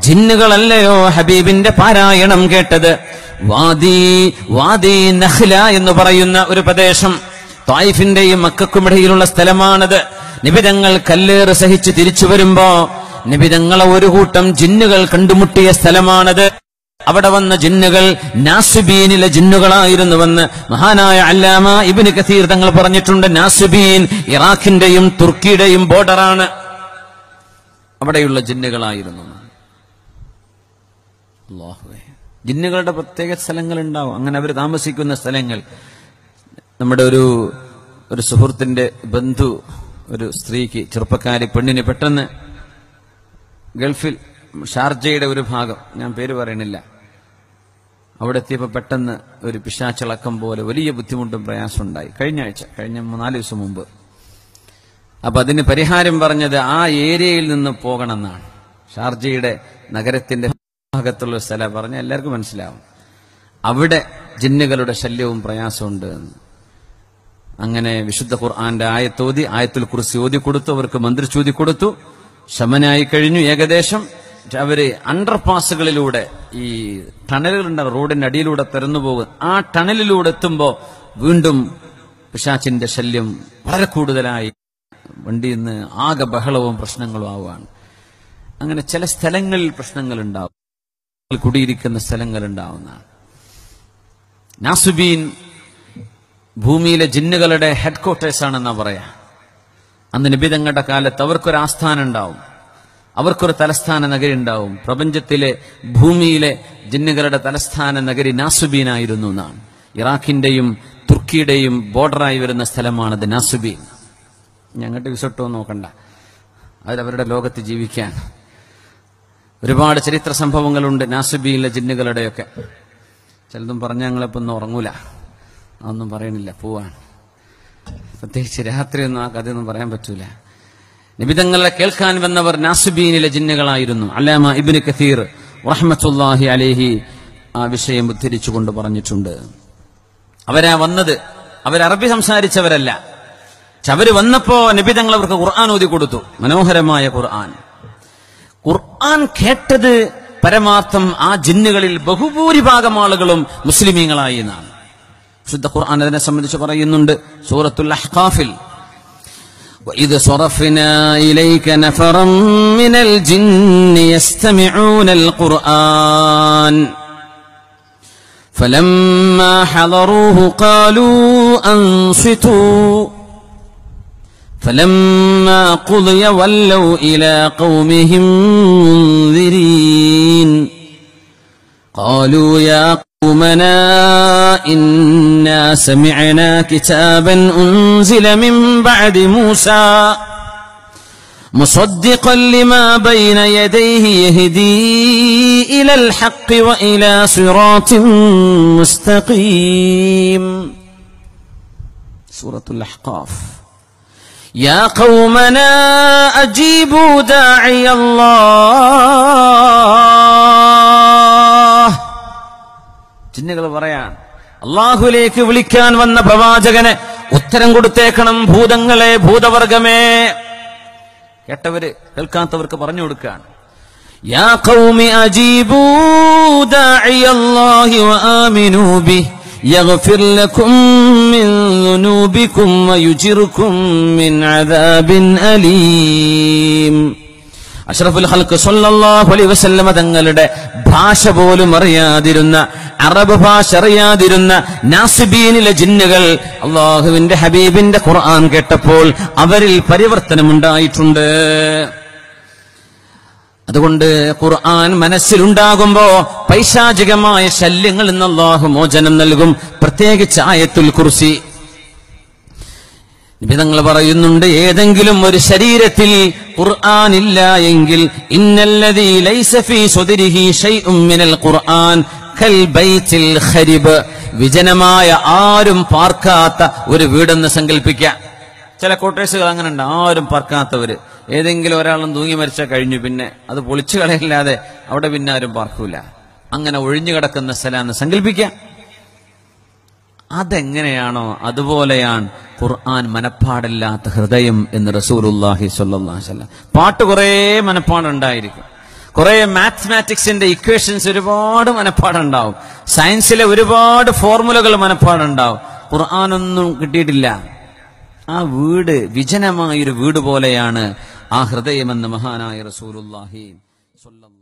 ജിന്നുകളല്ലയോ ഹബീബിന്റെ പാരായണം കേട്ടത്? വാദി നഖ്ല എന്ന് പറയുന്ന ഒരു പ്രദേശം, ത്വായിഫിന്റെയും മക്കക്കുമിടയിലുള്ള സ്ഥലമാണത്. നിബിതങ്ങൾ കല്ലേറ് സഹിച്ച് തിരിച്ചു വരുമ്പോ നിബിതങ്ങളെ ഒരു കൂട്ടം ജിന്നുകൾ കണ്ടുമുട്ടിയ സ്ഥലമാണത്. അവിടെ വന്ന ജിന്നുകൾ നാസുബീനിലെ ജിന്നുകളായിരുന്നുവെന്ന് മഹാനായ അല്ലാമ ഇബ്നു കസീർ തങ്ങൾ പറഞ്ഞിട്ടുണ്ട്. നാസുബീൻ ഇറാഖിന്റെയും തുർക്കിയുടെയും ബോർഡറാണ്. അവിടെയുള്ള ജിന്നുകളായിരുന്നു. അല്ലാഹുവേ, ജിന്നുകളുടെ പ്രത്യേക സ്ഥലങ്ങൾ ഉണ്ടാവും, അങ്ങനെ അവർ താമസിക്കുന്ന സ്ഥലങ്ങൾ. നമ്മുടെ ഒരു സുഹൃത്തിന്റെ ബന്ധു, ഒരു സ്ത്രീക്ക്, ചെറുപ്പക്കാരി പെണ്ണിന് പെട്ടെന്ന് ഗൾഫിൽ ഷാർജയുടെ ഒരു ഭാഗം, ഞാൻ പേര് പറയണില്ല, അവിടെ എത്തിയപ്പോൾ പെട്ടെന്ന് ഒരു പിശാചിളക്കം പോലെ വലിയ ബുദ്ധിമുട്ടും പ്രയാസം ഉണ്ടായി. കഴിഞ്ഞ 3-4 ദിവസം മുമ്പ്. അപ്പൊ അതിന് പരിഹാരം പറഞ്ഞത് ആ ഏരിയയിൽ നിന്ന് പോകണമെന്നാണ്. ഷാർജയുടെ നഗരത്തിന്റെ ഭാഗത്തുള്ള സ്ഥലം പറഞ്ഞ എല്ലാവർക്കും മനസ്സിലാവും. അവിടെ ജിന്നുകളുടെ ശല്യവും പ്രയാസവും ഉണ്ട്. അങ്ങനെ വിശുദ്ധ ഖുർആന്റെ ആയത്തുൽ കുർസി ഓതി കൊടുത്തു, അവർക്ക് മന്ത്രിച്ചൂതി കൊടുത്തു. ശമനായി കഴിഞ്ഞു ഏകദേശം. അവര് അണ്ടർപാസുകളിലൂടെ, ഈ ടണലുകളുണ്ട്, റോഡിന്റെ അടിയിലൂടെ തുറന്നു പോകും. ആ ടണലിലൂടെ എത്തുമ്പോ വീണ്ടും പിശാചിന്റെ ശല്യം വളരെ കൂടുതലായി. വണ്ടിയിൽ നിന്ന് ആകെ ബഹളവും പ്രശ്നങ്ങളും ആവുകയാണ്. അങ്ങനെ ചില സ്ഥലങ്ങളിൽ പ്രശ്നങ്ങൾ ഉണ്ടാവും, കുടിയിരിക്കുന്ന സ്ഥലങ്ങൾ ഉണ്ടാവുന്നതാണ്. നാസുബീൻ ഭൂമിയിലെ ജിന്നുകളുടെ ഹെഡ് ക്വാർട്ടേഴ്സ് ആണെന്നാ പറയാ. അന്ന് നിബിതങ്ങളുടെ കാലത്ത് അവർക്കൊരു ആസ്ഥാനം ഉണ്ടാവും, അവർക്കൊരു തലസ്ഥാന നഗരി ഉണ്ടാവും. പ്രപഞ്ചത്തിലെ ഭൂമിയിലെ ജിന്നുകളുടെ തലസ്ഥാന നഗരി നാസുബീനായിരുന്നു എന്നാണ്. ഇറാഖിന്റെയും തുർക്കിയുടെയും ബോർഡറായി വരുന്ന സ്ഥലമാണത് നാസുബീൻ. ഞങ്ങട്ട് വിസട്ടോ നോക്കണ്ട, അതിലവരുടെ ലോകത്ത് ജീവിക്കാൻ ഒരുപാട് ചരിത്ര സംഭവങ്ങളുണ്ട് നാസുബീനിലെ ജിന്നുകളുടെയൊക്കെ. ചിലതും പറഞ്ഞ ഞങ്ങളിപ്പോ ഒന്നും ഉറങ്ങൂല, അതൊന്നും പറയണില്ല, പോവാണ്. പ്രത്യേകിച്ച് രാത്രിയൊന്നും ആ കഥയൊന്നും പറയാൻ പറ്റൂല. നിബിതങ്ങളെ കേൾക്കാൻ വന്നവർ നാസുബീനിലെ ജിന്നുകളായിരുന്നു. അല്ലാമ ഇബ്നു കസീർ റഹ്മത്തുള്ളാഹി അലൈഹി ആ വിഷയം ഉദ്ധരിച്ചുകൊണ്ട് പറഞ്ഞിട്ടുണ്ട്. അവരാ വന്നത്, അവരറബി സംസാരിച്ചവരല്ല. അവര് വന്നപ്പോ നിബിതങ്ങൾ അവർക്ക് ഖുർആൻ ഓതി കൊടുത്തു, മനോഹരമായ ഖുർആൻ കേട്ടത് പരമാർത്ഥം ആ ജിന്നുകളിൽ ബഹുഭൂരിഭാഗം ആളുകളും മുസ്ലിമീങ്ങളായി എന്നാണ്. ശുദ്ധ ഖുർആൻ അതിനെ സംബന്ധിച്ച് പറയുന്നുണ്ട് സൂറത്തുൽ അഹ്ഖാഫിൽ, وَإِذْ صَرَفْنَا إِلَيْكَ نَفَرًا مِنَ الْجِنِّ يَسْتَمِعُونَ الْقُرْآنَ فَلَمَّا حَضَرُوهُ قَالُوا أَنصِتُوا فَلَمَّا قُضِيَ وَلَّوْا إِلَى قَوْمِهِمْ مُنذِرِينَ قَالُوا يَا قَوْمَنَا إِنَّا سَمِعْنَا كِتَابًا أُنزِلَ مِن بَعْدِ مُوسَى مُصَدِّقًا لِمَا بَيْنَ يَدَيْهِ يَهْدِي إِلَى الْحَقِّ وَإِلَى صِرَاطٍ مُسْتَقِيمٍ. سورة الأحقاف. يا قومنا أجيبوا داعي الله. ജിന്നുകൾ പറയാൻ, അല്ലാഹുവിലേക്ക് വിളിക്കാൻ വന്ന പ്രവാചകന് ഉത്തരം കൊടുത്തേക്കണം. ഭൂതങ്ങളെ, ഭൂതവർഗമേ. കേട്ടവര് കേൾക്കാത്തവർക്ക് പറഞ്ഞു കൊടുക്കുകയാണ്. യാ ഖൗമി അജീബൂ ദാഇയല്ലാഹി വആമിനൂ ബിഹി യഗ്ഫിർ ലക്കും മിൻ ദുനൂബിക്കും വയുജിർക്കും മിൻ അദാബിൻ അലീം. അഷ്റഫുൽ ഖൽഖ് സ്വല്ലല്ലാഹു അലൈഹി വസല്ലമ തങ്ങളുടെ ഭാഷ പോലും അറിയാതിരുന്ന, അറബ് ഭാഷ അറിയാതിരുന്ന നാസിബീനിലെ ജിന്നുകൾ അള്ളാഹുവിന്റെ ഹബീബിന്റെ ഖുർആൻ കേട്ടപ്പോൾ അവരിൽ പരിവർത്തനമുണ്ടായിട്ടുണ്ട്. അതുകൊണ്ട് ഖുർആൻ മനസ്സിലുണ്ടാകുമ്പോ പൈശാചികമായ ശല്യങ്ങളിൽ നിന്ന് അള്ളാഹു മോചനം നൽകും. പ്രത്യേകിച്ച് ആയത്തുൽ കുർസി. നിബിതങ്ങൾ പറയുന്നുണ്ട്, ഏതെങ്കിലും ഒരു ശരീരത്തിൽ ഖുർആൻ ഇല്ല എങ്കിൽ ഇന്നല്ലദീ ലൈസ ഫീ സുദ്രിഹി ശൈഉം മിനൽ ഖുർആൻ കൽ ബൈത്തിൽ ഖരിബ്. വിജനമായ, ആരും പാർക്കാത്ത ഒരു വീടെന്ന് സങ്കല്പിക്കാം. ചില ക്വാർട്ടേഴ്സുകൾ അങ്ങനെ ഉണ്ട്, ആരും പാർക്കാത്തവര്. ഏതെങ്കിലും ഒരാളും തൂങ്ങി മരിച്ചാൽ കഴിഞ്ഞു, പിന്നെ അത് പൊളിച്ചു കളയില്ലാതെ അവിടെ പിന്നെ ആരും പാർക്കൂല. അങ്ങനെ ഒഴിഞ്ഞു കിടക്കുന്ന സ്ഥലമെന്ന് സങ്കല്പിക്കാം. അതെങ്ങനെയാണോ അതുപോലെയാണ് ഖുർആൻ മനപ്പാടില്ലാത്ത ഹൃദയം എന്ന് റസൂലുള്ളാഹി സ്വല്ലല്ലാഹു അലൈഹി വസല്ലം. പാട്ട് കുറേ മനപ്പാടുണ്ടായിരിക്കും, കുറെ മാത്തമാറ്റിക്സിന്റെ ഇക്വേഷൻസ് ഒരുപാട് മനപ്പാടുണ്ടാവും, സയൻസിലെ ഒരുപാട് ഫോർമുലകൾ മനപ്പാടുണ്ടാവും. ഖുർആനൊന്നും കിട്ടിയിട്ടില്ല. ആ വീട് വിജനമായൊരു വീട് പോലെയാണ് ആ ഹൃദയമെന്ന് മഹാനായ റസൂലുള്ളാഹി സ്വല്ലല്ലാഹു